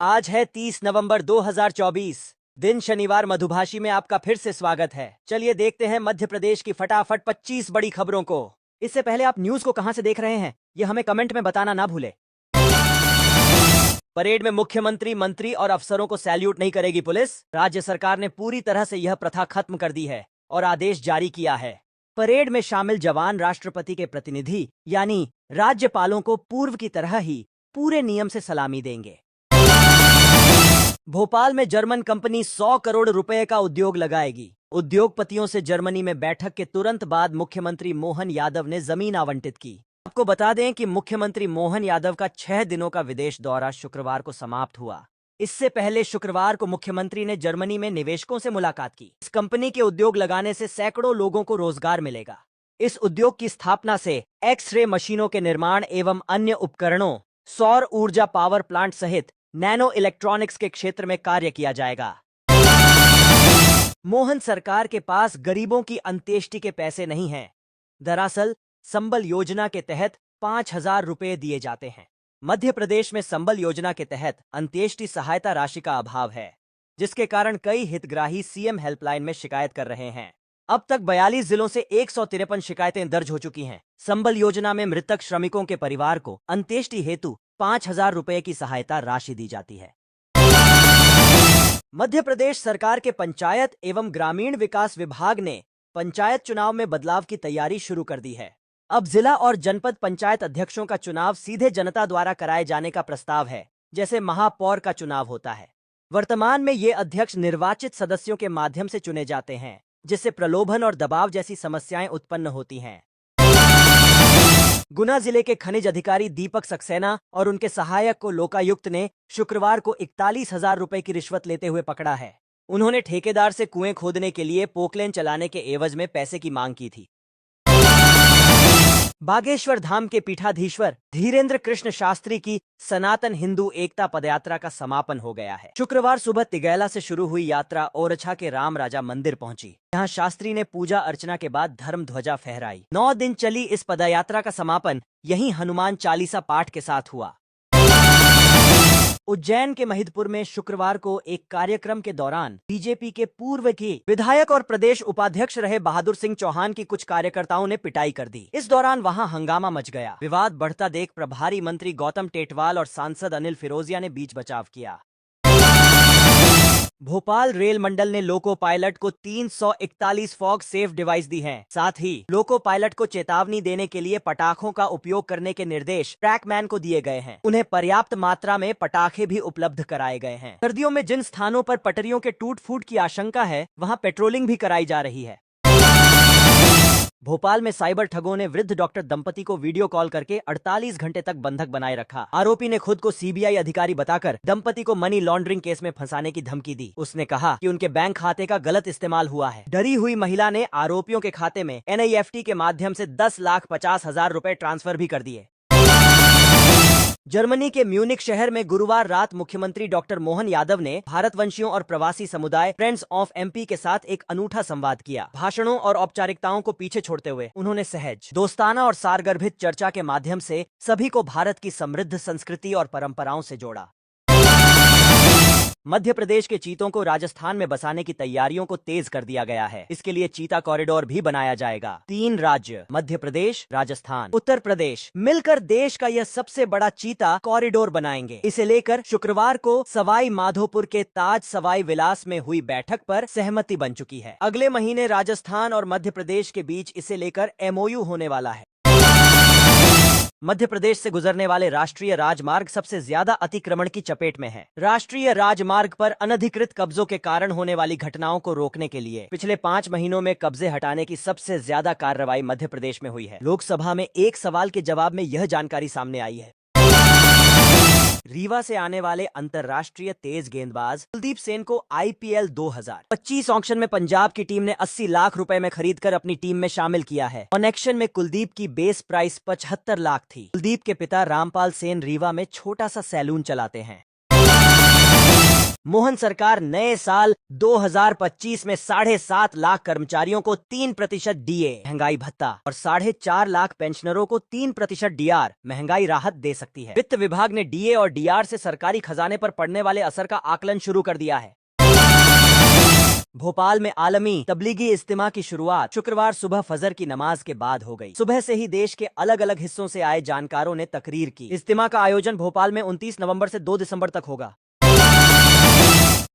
आज है 30 नवंबर 2024। दिन शनिवार। मधुभाषी में आपका फिर से स्वागत है। चलिए देखते हैं मध्य प्रदेश की फटाफट 25 बड़ी खबरों को। इससे पहले आप न्यूज को कहां से देख रहे हैं, ये हमें कमेंट में बताना ना भूले। परेड में मुख्यमंत्री, मंत्री और अफसरों को सैल्यूट नहीं करेगी पुलिस। राज्य सरकार ने पूरी तरह से यह प्रथा खत्म कर दी है और आदेश जारी किया है। परेड में शामिल जवान राष्ट्रपति के प्रतिनिधि यानी राज्यपालों को पूर्व की तरह ही पूरे नियम से सलामी देंगे। भोपाल में जर्मन कंपनी 100 करोड़ रुपए का उद्योग लगाएगी। उद्योगपतियों से जर्मनी में बैठक के तुरंत बाद मुख्यमंत्री मोहन यादव ने जमीन आवंटित की। आपको बता दें कि मुख्यमंत्री मोहन यादव का 6 दिनों का विदेश दौरा शुक्रवार को समाप्त हुआ। इससे पहले शुक्रवार को मुख्यमंत्री ने जर्मनी में निवेशकों से मुलाकात की। इस कंपनी के उद्योग लगाने से सैकड़ों लोगों को रोजगार मिलेगा। इस उद्योग की स्थापना से एक्स-रे मशीनों के निर्माण एवं अन्य उपकरणों, सौर ऊर्जा पावर प्लांट सहित नैनो इलेक्ट्रॉनिक्स के क्षेत्र में कार्य किया जाएगा। मोहन सरकार के पास गरीबों की अंत्येष्टि के पैसे नहीं हैं। दरअसल संबल योजना के तहत 5,000 रुपए दिए जाते हैं। मध्य प्रदेश में संबल योजना के तहत अंत्येष्टि सहायता राशि का अभाव है, जिसके कारण कई हितग्राही सीएम हेल्पलाइन में शिकायत कर रहे हैं। अब तक 42 जिलों से 153 शिकायतें दर्ज हो चुकी हैं। संबल योजना में मृतक श्रमिकों के परिवार को अंत्येष्टि हेतु 5,000 रुपए की सहायता राशि दी जाती है। मध्य प्रदेश सरकार के पंचायत एवं ग्रामीण विकास विभाग ने पंचायत चुनाव में बदलाव की तैयारी शुरू कर दी है। अब जिला और जनपद पंचायत अध्यक्षों का चुनाव सीधे जनता द्वारा कराए जाने का प्रस्ताव है, जैसे महापौर का चुनाव होता है। वर्तमान में ये अध्यक्ष निर्वाचित सदस्यों के माध्यम से चुने जाते हैं, जिससे प्रलोभन और दबाव जैसी समस्याएं उत्पन्न होती हैं। गुना जिले के खनिज अधिकारी दीपक सक्सेना और उनके सहायक को लोकायुक्त ने शुक्रवार को 41,000 रुपए की रिश्वत लेते हुए पकड़ा है। उन्होंने ठेकेदार से कुएं खोदने के लिए पोकलेन चलाने के एवज में पैसे की मांग की थी। बागेश्वर धाम के पीठाधीश्वर धीरेन्द्र कृष्ण शास्त्री की सनातन हिंदू एकता पदयात्रा का समापन हो गया है। शुक्रवार सुबह तिगैला से शुरू हुई यात्रा ओरछा के राम राजा मंदिर पहुंची। यहां शास्त्री ने पूजा अर्चना के बाद धर्म ध्वजा फहराई। 9 दिन चली इस पदयात्रा का समापन यहीं हनुमान चालीसा पाठ के साथ हुआ। उज्जैन के महिदपुर में शुक्रवार को एक कार्यक्रम के दौरान बीजेपी के पूर्व के विधायक और प्रदेश उपाध्यक्ष रहे बहादुर सिंह चौहान की कुछ कार्यकर्ताओं ने पिटाई कर दी। इस दौरान वहां हंगामा मच गया। विवाद बढ़ता देख प्रभारी मंत्री गौतम टेटवाल और सांसद अनिल फिरोजिया ने बीच बचाव किया। भोपाल रेल मंडल ने लोको पायलट को 341 फॉग सेफ डिवाइस दी हैं। साथ ही लोको पायलट को चेतावनी देने के लिए पटाखों का उपयोग करने के निर्देश ट्रैकमैन को दिए गए हैं। उन्हें पर्याप्त मात्रा में पटाखे भी उपलब्ध कराए गए हैं। सर्दियों में जिन स्थानों पर पटरियों के टूट फूट की आशंका है, वहां पेट्रोलिंग भी कराई जा रही है। भोपाल में साइबर ठगों ने वृद्ध डॉक्टर दंपति को वीडियो कॉल करके 48 घंटे तक बंधक बनाए रखा। आरोपी ने खुद को सीबीआई अधिकारी बताकर दंपति को मनी लॉन्ड्रिंग केस में फंसाने की धमकी दी। उसने कहा कि उनके बैंक खाते का गलत इस्तेमाल हुआ है। डरी हुई महिला ने आरोपियों के खाते में एनईएफटी के माध्यम से 10,50,000 रुपए ट्रांसफर भी कर दिए। जर्मनी के म्यूनिक शहर में गुरुवार रात मुख्यमंत्री डॉक्टर मोहन यादव ने भारतवंशियों और प्रवासी समुदाय फ्रेंड्स ऑफ एमपी के साथ एक अनूठा संवाद किया। भाषणों और औपचारिकताओं को पीछे छोड़ते हुए उन्होंने सहज, दोस्ताना और सारगर्भित चर्चा के माध्यम से सभी को भारत की समृद्ध संस्कृति और परंपराओं से जोड़ा। मध्य प्रदेश के चीतों को राजस्थान में बसाने की तैयारियों को तेज कर दिया गया है। इसके लिए चीता कॉरिडोर भी बनाया जाएगा। 3 राज्य मध्य प्रदेश, राजस्थान, उत्तर प्रदेश मिलकर देश का यह सबसे बड़ा चीता कॉरिडोर बनाएंगे। इसे लेकर शुक्रवार को सवाई माधोपुर के ताज सवाई विलास में हुई बैठक पर सहमति बन चुकी है। अगले महीने राजस्थान और मध्य प्रदेश के बीच इसे लेकर एमओयू होने वाला है। मध्य प्रदेश से गुजरने वाले राष्ट्रीय राजमार्ग सबसे ज्यादा अतिक्रमण की चपेट में है। राष्ट्रीय राजमार्ग पर अनधिकृत कब्जों के कारण होने वाली घटनाओं को रोकने के लिए पिछले 5 महीनों में कब्जे हटाने की सबसे ज्यादा कार्रवाई मध्य प्रदेश में हुई है। लोकसभा में एक सवाल के जवाब में यह जानकारी सामने आई है। रीवा से आने वाले अंतर्राष्ट्रीय तेज गेंदबाज कुलदीप सेन को आईपीएल 2025 ऑक्शन में पंजाब की टीम ने 80 लाख रुपए में खरीदकर अपनी टीम में शामिल किया है। ऑक्शन में कुलदीप की बेस प्राइस 75 लाख थी। कुलदीप के पिता रामपाल सेन रीवा में छोटा सा सैलून चलाते हैं। मोहन सरकार नए साल 2025 में 7.5 लाख कर्मचारियों को 3% डीए महंगाई भत्ता और 4.5 लाख पेंशनरों को 3% डीआर महंगाई राहत दे सकती है। वित्त विभाग ने डीए और डीआर से सरकारी खजाने पर पड़ने वाले असर का आकलन शुरू कर दिया है। भोपाल में आलमी तबलीगी इज्तिमा की शुरुआत शुक्रवार सुबह फजर की नमाज के बाद हो गई। सुबह से ही देश के अलग अलग हिस्सों से आए जानकारों ने तकरीर की। इज्तिमा का आयोजन भोपाल में 29 नवंबर से 2 दिसंबर तक होगा।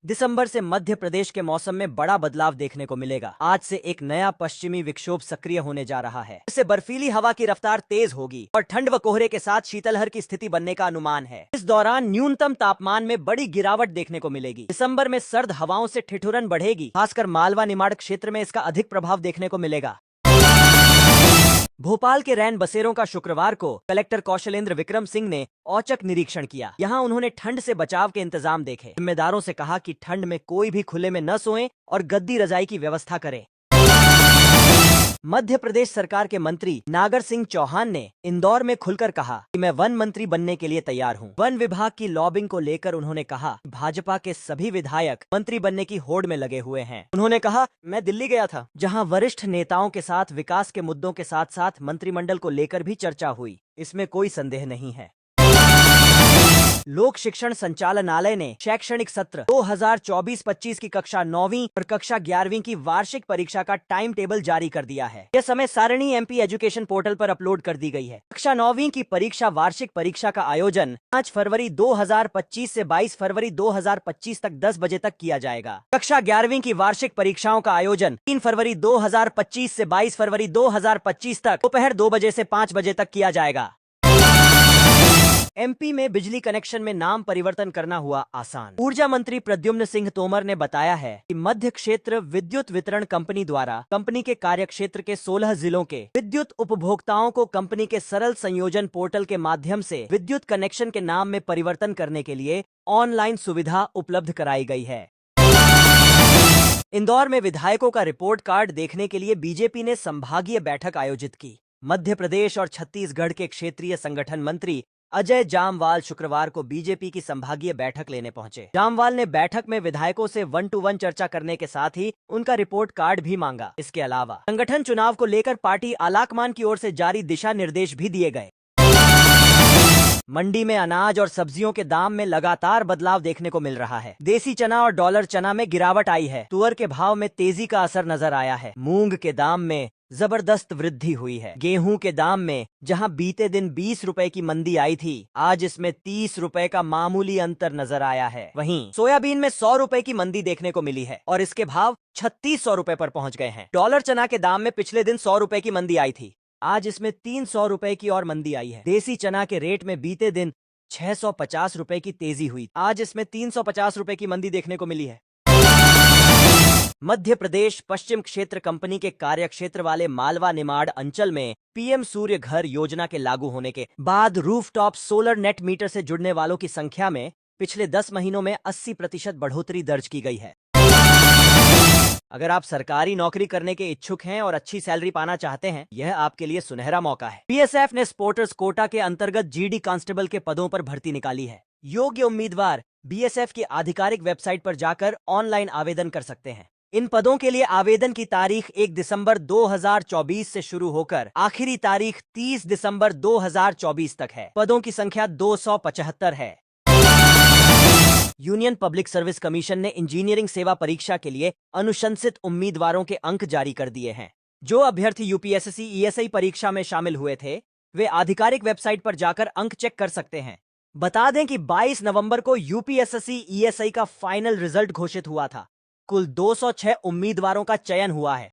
दिसंबर से मध्य प्रदेश के मौसम में बड़ा बदलाव देखने को मिलेगा। आज से एक नया पश्चिमी विक्षोभ सक्रिय होने जा रहा है। इससे बर्फीली हवा की रफ्तार तेज होगी और ठंड व कोहरे के साथ शीतलहर की स्थिति बनने का अनुमान है। इस दौरान न्यूनतम तापमान में बड़ी गिरावट देखने को मिलेगी। दिसंबर में सर्द हवाओं से ठिठुरन बढ़ेगी। खासकर मालवा निमाड़ क्षेत्र में इसका अधिक प्रभाव देखने को मिलेगा। भोपाल के रैन बसेरों का शुक्रवार को कलेक्टर कौशलेंद्र विक्रम सिंह ने औचक निरीक्षण किया। यहां उन्होंने ठंड से बचाव के इंतजाम देखे। जिम्मेदारों से कहा कि ठंड में कोई भी खुले में न सोएं और गद्दी रजाई की व्यवस्था करें। मध्य प्रदेश सरकार के मंत्री नागर सिंह चौहान ने इंदौर में खुलकर कहा कि मैं वन मंत्री बनने के लिए तैयार हूं। वन विभाग की लॉबिंग को लेकर उन्होंने कहा भाजपा के सभी विधायक मंत्री बनने की होड़ में लगे हुए हैं। उन्होंने कहा मैं दिल्ली गया था, जहां वरिष्ठ नेताओं के साथ विकास के मुद्दों के साथ साथ मंत्रिमंडल को लेकर भी चर्चा हुई। इसमें कोई संदेह नहीं है। लोक शिक्षण संचालनालय ने शैक्षणिक सत्र 2024-25 की कक्षा 9वीं और कक्षा 11वीं की वार्षिक परीक्षा का टाइम टेबल जारी कर दिया है। यह समय सारणी एमपी एजुकेशन पोर्टल पर अपलोड कर दी गई है। कक्षा 9वीं की परीक्षा वार्षिक परीक्षा का आयोजन 5 फरवरी 2025 से 22 फरवरी 2025 तक 10 बजे तक किया जाएगा। कक्षा 11वीं की वार्षिक परीक्षाओं का आयोजन 3 फरवरी 2025 से 22 फरवरी 2025 तक दोपहर 2 बजे से 5 बजे तक किया जाएगा। एमपी में बिजली कनेक्शन में नाम परिवर्तन करना हुआ आसान। ऊर्जा मंत्री प्रद्युम्न सिंह तोमर ने बताया है कि मध्य क्षेत्र विद्युत वितरण कंपनी द्वारा कंपनी के कार्यक्षेत्र के 16 जिलों के विद्युत उपभोक्ताओं को कंपनी के सरल संयोजन पोर्टल के माध्यम से विद्युत कनेक्शन के नाम में परिवर्तन करने के लिए ऑनलाइन सुविधा उपलब्ध कराई गई है। इंदौर में विधायकों का रिपोर्ट कार्ड देखने के लिए बीजेपी ने संभागीय बैठक आयोजित की। मध्य प्रदेश और छत्तीसगढ़ के क्षेत्रीय संगठन मंत्री अजय जामवाल शुक्रवार को बीजेपी की संभागीय बैठक लेने पहुंचे। जामवाल ने बैठक में विधायकों से 1-to-1 चर्चा करने के साथ ही उनका रिपोर्ट कार्ड भी मांगा। इसके अलावा संगठन चुनाव को लेकर पार्टी आलाकमान की ओर से जारी दिशा निर्देश भी दिए गए। मंडी में अनाज और सब्जियों के दाम में लगातार बदलाव देखने को मिल रहा है। देसी चना और डॉलर चना में गिरावट आई है। तुअर के भाव में तेजी का असर नजर आया है। मूंग के दाम में जबरदस्त वृद्धि हुई है। गेहूं के दाम में जहां बीते दिन 20 रुपए की मंदी आई थी, आज इसमें 30 रुपए का मामूली अंतर नजर आया है। वहीं सोयाबीन में 100 रुपए की मंदी देखने को मिली है और इसके भाव 3600 रुपए पर पहुंच गए हैं। डॉलर चना के दाम में पिछले दिन 100 रुपए की मंदी आई थी, आज इसमें 300 रुपए की और मंदी आई है। देसी चना के रेट में बीते दिन 650 रुपए की तेजी हुई, आज इसमें 350 रुपए की मंदी देखने को मिली है। मध्य प्रदेश पश्चिम क्षेत्र कंपनी के कार्यक्षेत्र वाले मालवा निमाड़ अंचल में पीएम सूर्य घर योजना के लागू होने के बाद रूफटॉप सोलर नेट मीटर से जुड़ने वालों की संख्या में पिछले 10 महीनों में 80% बढ़ोतरी दर्ज की गई है। अगर आप सरकारी नौकरी करने के इच्छुक हैं और अच्छी सैलरी पाना चाहते हैं, यह आपके लिए सुनहरा मौका है। बीएसएफ ने स्पोर्टर्स कोटा के अंतर्गत जीडी कांस्टेबल के पदों पर भर्ती निकाली है। योग्य उम्मीदवार बीएसएफ की आधिकारिक वेबसाइट पर जाकर ऑनलाइन आवेदन कर सकते हैं। इन पदों के लिए आवेदन की तारीख 1 दिसंबर 2024 से शुरू होकर आखिरी तारीख 30 दिसंबर 2024 तक है। पदों की संख्या 275 है। यूनियन पब्लिक सर्विस कमीशन ने इंजीनियरिंग सेवा परीक्षा के लिए अनुशंसित उम्मीदवारों के अंक जारी कर दिए हैं। जो अभ्यर्थी यूपीएससी ईएसआई परीक्षा में शामिल हुए थे, वे आधिकारिक वेबसाइट पर जाकर अंक चेक कर सकते हैं। बता दें कि 22 नवंबर को यूपीएससी ईएसआई का फाइनल रिजल्ट घोषित हुआ था। कुल 206 उम्मीदवारों का चयन हुआ है।